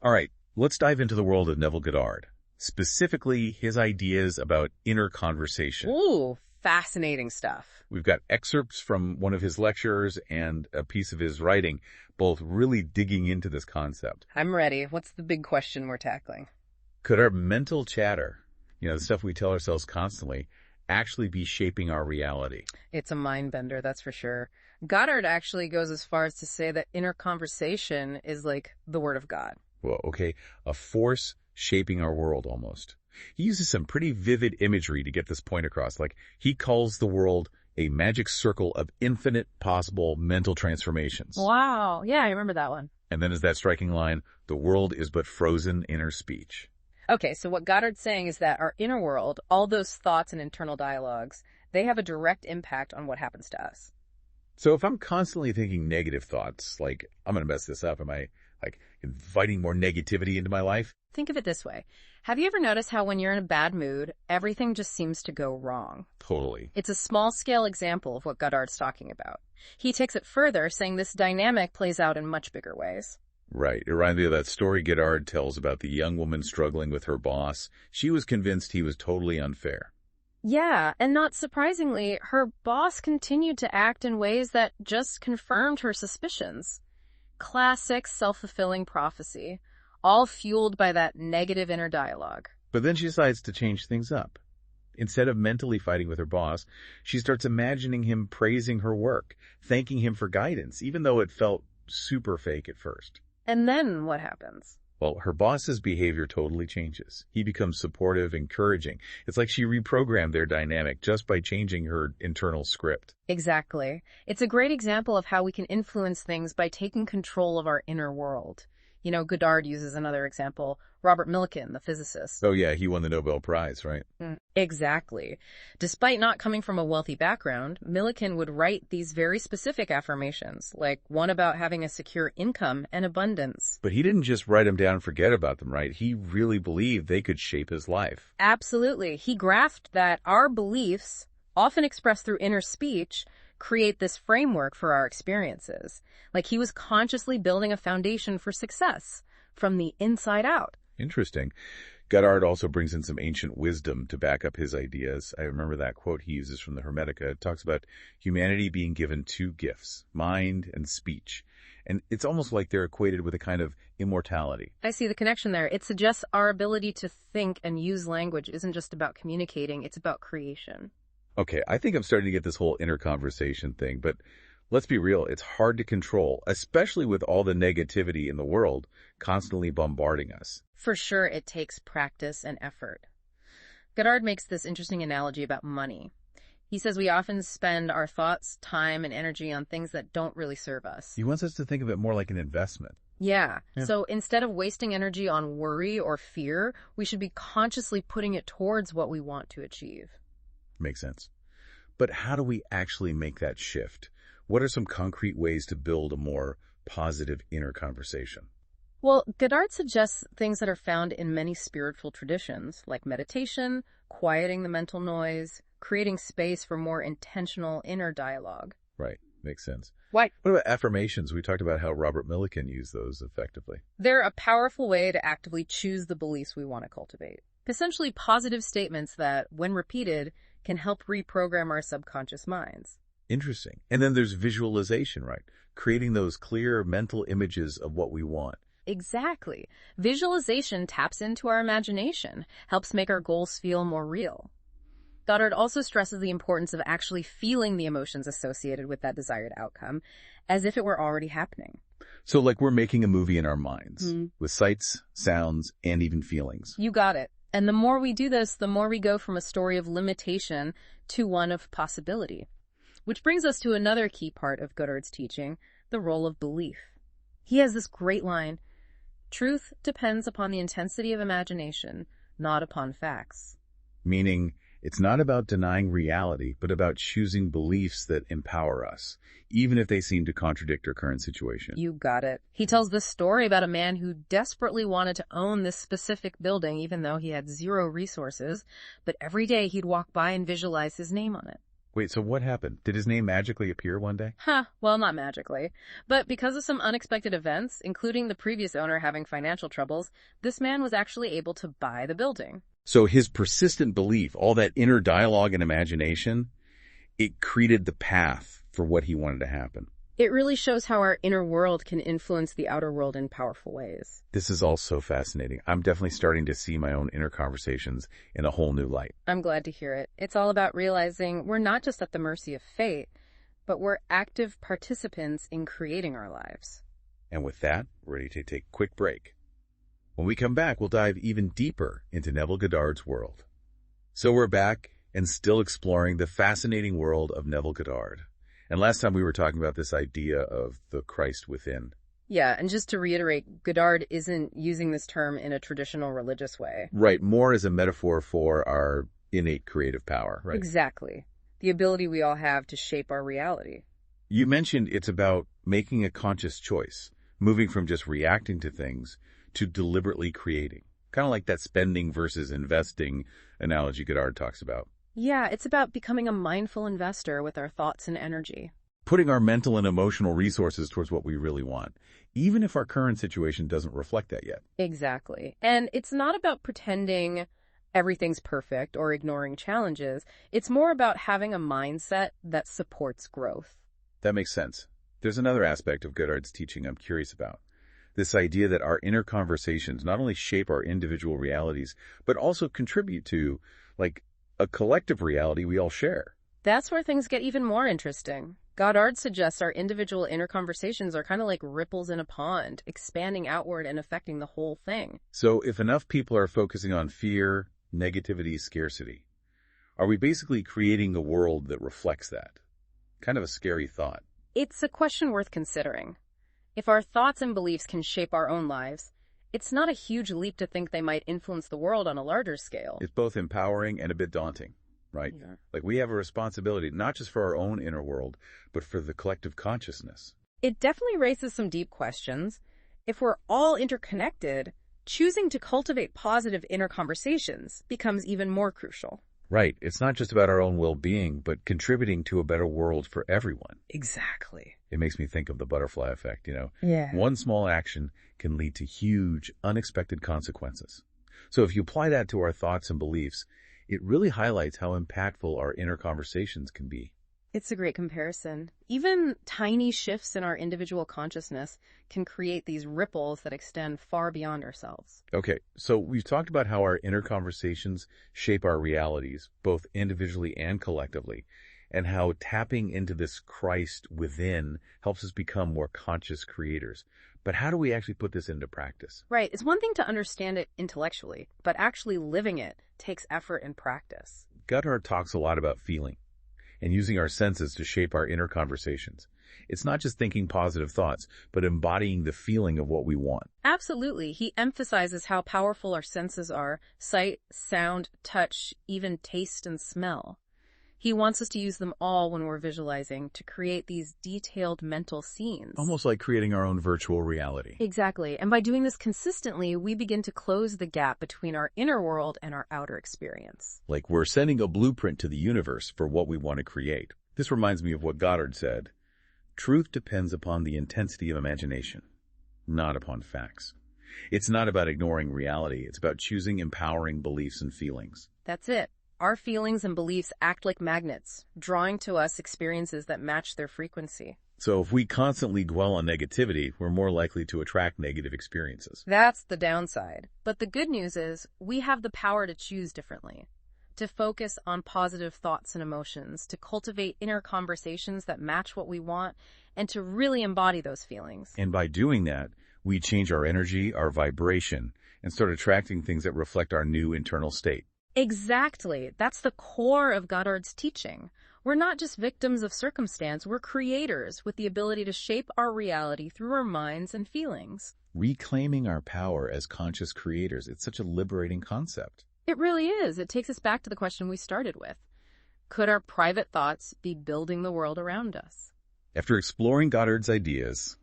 All right, let's dive into the world of Neville Goddard, specifically his ideas about inner conversation. Ooh, fascinating stuff. We've got excerpts from one of his lectures and a piece of his writing, both really digging into this concept. I'm ready. What's the big question we're tackling? Could our mental chatter, the stuff we tell ourselves constantly, actually be shaping our reality? It's a mind bender, that's for sure. Goddard actually goes as far as to say that inner conversation is like the word of God. Well, okay, a force shaping our world almost. He uses some pretty vivid imagery to get this point across. Like, he calls the world a magic circle of infinite possible mental transformations. Wow. Yeah, I remember that one. And then is that striking line, the world is but frozen inner speech. Okay, so what Goddard's saying is that our inner world, all those thoughts and internal dialogues, they have a direct impact on what happens to us. So if I'm constantly thinking negative thoughts, like, I'm going to mess this up, am I, inviting more negativity into my life? Think of it this way. Have you ever noticed how when you're in a bad mood, everything just seems to go wrong? Totally. It's a small-scale example of what Goddard's talking about. He takes it further, saying this dynamic plays out in much bigger ways. Right. It reminds me of that story Goddard tells about the young woman struggling with her boss. She was convinced he was totally unfair. Yeah, and not surprisingly, her boss continued to act in ways that just confirmed her suspicions. Classic self-fulfilling prophecy, all fueled by that negative inner dialogue. But then she decides to change things up. Instead of mentally fighting with her boss, she starts imagining him praising her work, thanking him for guidance, even though it felt super fake at first. And then what happens? Well, her boss's behavior totally changes. He becomes supportive, encouraging. It's like she reprogrammed their dynamic just by changing her internal script. Exactly. It's a great example of how we can influence things by taking control of our inner world. Goddard uses another example, Robert Millikan, the physicist. Oh yeah, he won the Nobel Prize, right? Exactly. Despite not coming from a wealthy background, Millikan would write these very specific affirmations, like one about having a secure income and abundance. But he didn't just write them down and forget about them, right? He really believed they could shape his life. Absolutely. He graphed that our beliefs, often expressed through inner speech, create this framework for our experiences. Like he was consciously building a foundation for success from the inside out. Interesting. Goddard also brings in some ancient wisdom to back up his ideas. I remember that quote he uses from the Hermetica. It talks about humanity being given two gifts, mind and speech. And it's almost like they're equated with a kind of immortality. I see the connection there. It suggests our ability to think and use language isn't just about communicating, it's about creation. Okay, I think I'm starting to get this whole inner conversation thing, but let's be real, it's hard to control, especially with all the negativity in the world constantly bombarding us. For sure, it takes practice and effort. Goddard makes this interesting analogy about money. He says we often spend our thoughts, time, and energy on things that don't really serve us. He wants us to think of it more like an investment. Yeah. So instead of wasting energy on worry or fear, we should be consciously putting it towards what we want to achieve. Makes sense. But how do we actually make that shift? What are some concrete ways to build a more positive inner conversation? Well, Goddard suggests things that are found in many spiritual traditions, like meditation, quieting the mental noise, creating space for more intentional inner dialogue. Right. Makes sense. Why? What about affirmations? We talked about how Robert Millikan used those effectively. They're a powerful way to actively choose the beliefs we want to cultivate. Essentially positive statements that, when repeated, can help reprogram our subconscious minds. Interesting. And then there's visualization, right? Creating those clear mental images of what we want. Exactly. Visualization taps into our imagination, helps make our goals feel more real. Goddard also stresses the importance of actually feeling the emotions associated with that desired outcome, as if it were already happening. So like we're making a movie in our minds, with sights, sounds, and even feelings. You got it. And the more we do this, the more we go from a story of limitation to one of possibility. Which brings us to another key part of Goddard's teaching, the role of belief. He has this great line, "Truth depends upon the intensity of imagination, not upon facts." Meaning, it's not about denying reality, but about choosing beliefs that empower us, even if they seem to contradict our current situation. You got it. He tells this story about a man who desperately wanted to own this specific building, even though he had zero resources, but every day he'd walk by and visualize his name on it. Wait, so what happened? Did his name magically appear one day? Well, not magically. But because of some unexpected events, including the previous owner having financial troubles, this man was actually able to buy the building. So his persistent belief, all that inner dialogue and imagination, it created the path for what he wanted to happen. It really shows how our inner world can influence the outer world in powerful ways. This is all so fascinating. I'm definitely starting to see my own inner conversations in a whole new light. I'm glad to hear it. It's all about realizing we're not just at the mercy of fate, but we're active participants in creating our lives. And with that, we're ready to take a quick break. When we come back, we'll dive even deeper into Neville Goddard's world. So we're back and still exploring the fascinating world of Neville Goddard. And last time we were talking about this idea of the Christ within. Yeah, and just to reiterate, Goddard isn't using this term in a traditional religious way. Right, more as a metaphor for our innate creative power, right? Exactly. The ability we all have to shape our reality. You mentioned it's about making a conscious choice, moving from just reacting to things to deliberately creating. Kind of like that spending versus investing analogy Goddard talks about. Yeah, it's about becoming a mindful investor with our thoughts and energy. Putting our mental and emotional resources towards what we really want, even if our current situation doesn't reflect that yet. Exactly. And it's not about pretending everything's perfect or ignoring challenges. It's more about having a mindset that supports growth. That makes sense. There's another aspect of Goddard's teaching I'm curious about. This idea that our inner conversations not only shape our individual realities, but also contribute to, a collective reality we all share. That's where things get even more interesting. Goddard suggests our individual inner conversations are kind of like ripples in a pond, expanding outward and affecting the whole thing. So if enough people are focusing on fear, negativity, scarcity, are we basically creating a world that reflects that? Kind of a scary thought. It's a question worth considering. If our thoughts and beliefs can shape our own lives, it's not a huge leap to think they might influence the world on a larger scale. It's both empowering and a bit daunting, right? Yeah. We have a responsibility, not just for our own inner world, but for the collective consciousness. It definitely raises some deep questions. If we're all interconnected, choosing to cultivate positive inner conversations becomes even more crucial. Right. It's not just about our own well-being, but contributing to a better world for everyone. Exactly. It makes me think of the butterfly effect, Yeah. One small action can lead to huge, unexpected consequences. So if you apply that to our thoughts and beliefs, it really highlights how impactful our inner conversations can be. It's a great comparison. Even tiny shifts in our individual consciousness can create these ripples that extend far beyond ourselves. Okay, so we've talked about how our inner conversations shape our realities, both individually and collectively, and how tapping into this Christ within helps us become more conscious creators. But how do we actually put this into practice? Right. It's one thing to understand it intellectually, but actually living it takes effort and practice. Goddard talks a lot about feeling and using our senses to shape our inner conversations. It's not just thinking positive thoughts, but embodying the feeling of what we want. Absolutely. He emphasizes how powerful our senses are: sight, sound, touch, even taste and smell. He wants us to use them all when we're visualizing to create these detailed mental scenes. Almost like creating our own virtual reality. Exactly. And by doing this consistently, we begin to close the gap between our inner world and our outer experience. Like we're sending a blueprint to the universe for what we want to create. This reminds me of what Goddard said. Truth depends upon the intensity of imagination, not upon facts. It's not about ignoring reality. It's about choosing empowering beliefs and feelings. That's it. Our feelings and beliefs act like magnets, drawing to us experiences that match their frequency. So if we constantly dwell on negativity, we're more likely to attract negative experiences. That's the downside. But the good news is we have the power to choose differently, to focus on positive thoughts and emotions, to cultivate inner conversations that match what we want, and to really embody those feelings. And by doing that, we change our energy, our vibration, and start attracting things that reflect our new internal state. Exactly. That's the core of Goddard's teaching. We're not just victims of circumstance, we're creators with the ability to shape our reality through our minds and feelings. Reclaiming our power as conscious creators, it's such a liberating concept. It really is. It takes us back to the question we started with. Could our private thoughts be building the world around us? After exploring Goddard's ideas,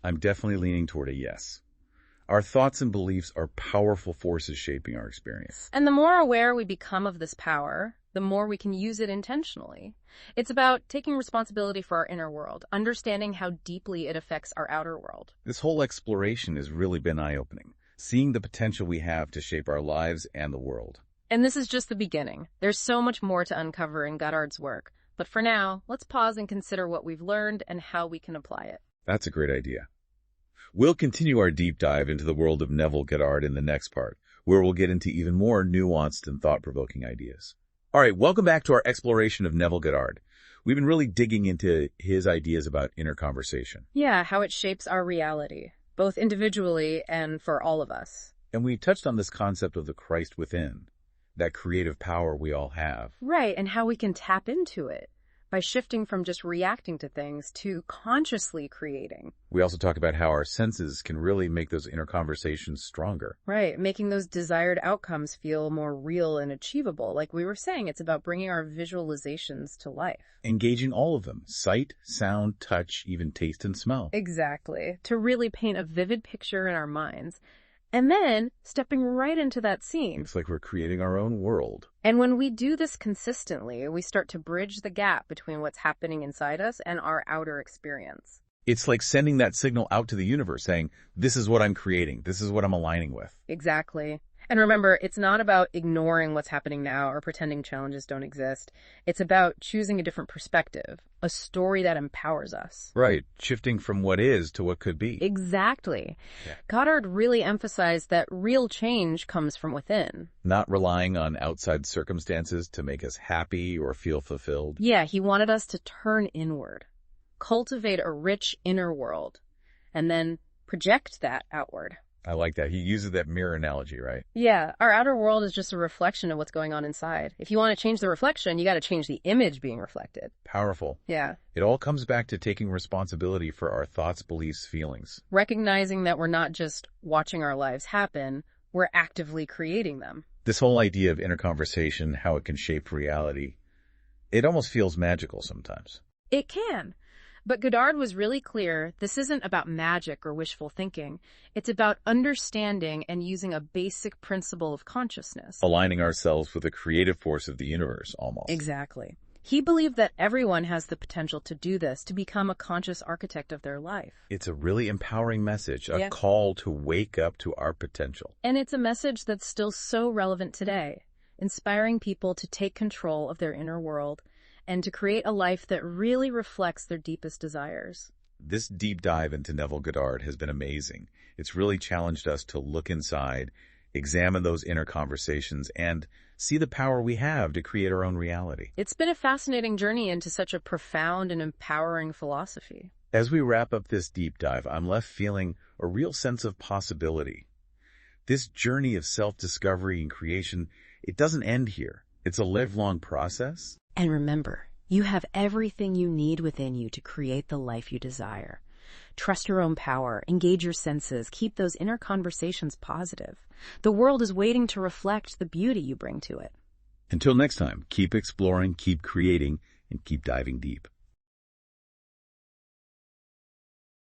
I'm definitely leaning toward a yes. Our thoughts and beliefs are powerful forces shaping our experience. And the more aware we become of this power, the more we can use it intentionally. It's about taking responsibility for our inner world, understanding how deeply it affects our outer world. This whole exploration has really been eye-opening, seeing the potential we have to shape our lives and the world. And this is just the beginning. There's so much more to uncover in Goddard's work. But for now, let's pause and consider what we've learned and how we can apply it. That's a great idea. We'll continue our deep dive into the world of Neville Goddard in the next part, where we'll get into even more nuanced and thought-provoking ideas. All right, welcome back to our exploration of Neville Goddard. We've been really digging into his ideas about inner conversation. Yeah, how it shapes our reality, both individually and for all of us. And we touched on this concept of the Christ within, that creative power we all have. Right, and how we can tap into it by shifting from just reacting to things to consciously creating. We also talk about how our senses can really make those inner conversations stronger. Right, making those desired outcomes feel more real and achievable. Like we were saying, it's about bringing our visualizations to life. Engaging all of them, sight, sound, touch, even taste and smell. Exactly, to really paint a vivid picture in our minds. And then stepping right into that scene. It's like we're creating our own world. And when we do this consistently, we start to bridge the gap between what's happening inside us and our outer experience. It's like sending that signal out to the universe saying, this is what I'm creating. This is what I'm aligning with. Exactly. And remember, it's not about ignoring what's happening now or pretending challenges don't exist. It's about choosing a different perspective, a story that empowers us. Right. Shifting from what is to what could be. Exactly. Yeah. Goddard really emphasized that real change comes from within. Not relying on outside circumstances to make us happy or feel fulfilled. Yeah, he wanted us to turn inward, cultivate a rich inner world, and then project that outward. I like that. He uses that mirror analogy, right? Yeah, our outer world is just a reflection of what's going on inside. If you want to change the reflection, you got to change the image being reflected. Powerful. Yeah. It all comes back to taking responsibility for our thoughts, beliefs, feelings. Recognizing that we're not just watching our lives happen, we're actively creating them. This whole idea of inner conversation, how it can shape reality, it almost feels magical sometimes. It can. But Goddard was really clear, this isn't about magic or wishful thinking. It's about understanding and using a basic principle of consciousness. Aligning ourselves with the creative force of the universe, almost. Exactly. He believed that everyone has the potential to do this, to become a conscious architect of their life. It's a really empowering message, a Yeah. call to wake up to our potential. And it's a message that's still so relevant today, inspiring people to take control of their inner world and to create a life that really reflects their deepest desires. This deep dive into Neville Goddard has been amazing. It's really challenged us to look inside, examine those inner conversations, and see the power we have to create our own reality. It's been a fascinating journey into such a profound and empowering philosophy. As we wrap up this deep dive, I'm left feeling a real sense of possibility. This journey of self-discovery and creation, it doesn't end here. It's a lifelong process. And remember, you have everything you need within you to create the life you desire. Trust your own power, engage your senses, keep those inner conversations positive. The world is waiting to reflect the beauty you bring to it. Until next time, keep exploring, keep creating, and keep diving deep.